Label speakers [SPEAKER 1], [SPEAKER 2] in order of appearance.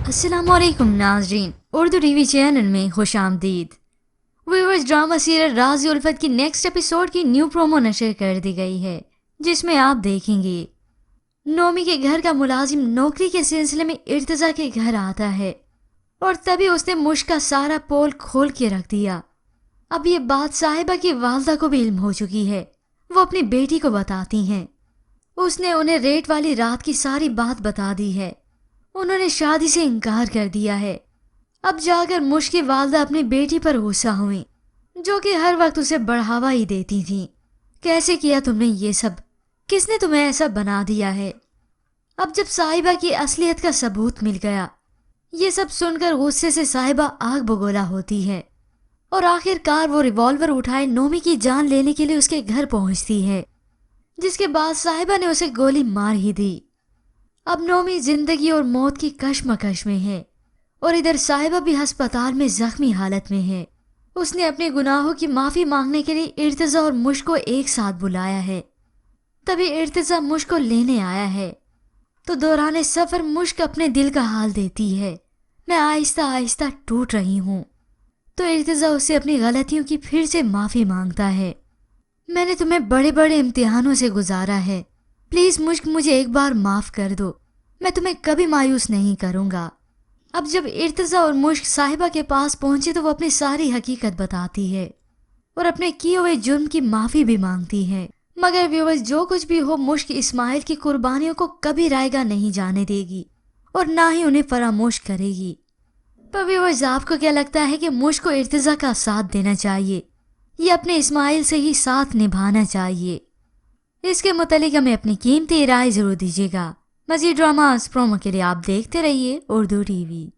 [SPEAKER 1] अस्सलाम वालेकुम नाज़रीन, उर्दू टीवी चैनल में खुश आमदीद। व्यूअर्स, ड्रामा सीरियल राज़ उल्फत की नेक्स्ट एपिसोड की न्यू प्रोमो नशर कर दी गई है, जिसमें आप देखेंगे नोमी के घर का मुलाजिम नौकरी के सिलसिले में इर्तिजा के घर आता है और तभी उसने मुश्क का सारा पोल खोल के रख दिया। अब ये बात साहिबा की वालदा को भी इल्म हो चुकी है। वो अपनी बेटी को बताती हैं। उसने उन्हें रेट वाली रात की सारी बात बता दी है। उन्होंने शादी से इनकार कर दिया है। अब जाकर मुश्क की वालदा अपनी बेटी पर गुस्सा हुई, जो कि हर वक्त उसे बढ़ावा ही देती थी। कैसे किया तुमने ये सब? किसने तुम्हें ऐसा बना दिया है? अब जब साहिबा की असलियत का सबूत मिल गया, ये सब सुनकर गुस्से से साहिबा आग बगोला होती है और आखिरकार वो रिवॉल्वर उठाए नोमी की जान लेने के लिए उसके घर पहुंचती है, जिसके बाद साहिबा ने उसे गोली मार ही दी। अब नोमी जिंदगी और मौत की कश्मकश में है और इधर साहिबा भी अस्पताल में जख्मी हालत में है। उसने अपने गुनाहों की माफी मांगने के लिए इर्तिजा और मुश्क को एक साथ बुलाया है। तभी इर्तिजा मुश्क को लेने आया है तो दौरान सफर मुश्क अपने दिल का हाल देती है। मैं आहिस्ता आहिस्ता टूट रही हूँ। तो इर्तिजा उससे अपनी गलतियों की फिर से माफी मांगता है। मैंने तुम्हें बड़े बड़े इम्तिहानों से गुजारा है, प्लीज मुश्क मुझे एक बार माफ कर दो, मैं तुम्हें कभी मायूस नहीं करूंगा। अब जब इर्तिजा और मुश्क साहिबा के पास पहुंचे तो वो अपनी सारी हकीकत बताती है और अपने किए हुए जुर्म की माफी भी मांगती है। मगर व्यूअर्स, जो कुछ भी हो, मुश्क इस्माइल की कुर्बानियों को कभी रायगा नहीं जाने देगी और ना ही उन्हें फरामोश करेगी। पर व्यूअर्स, आपको क्या लगता है कि मुश्क को इर्तिजा का साथ देना चाहिए या अपने इस्माइल से ही साथ निभाना चाहिए? इसके मुतालिक हमें अपनी कीमती राय जरूर दीजिएगा। मज़ीद ड्रामास प्रोमो के लिए आप देखते रहिए उर्दू टीवी।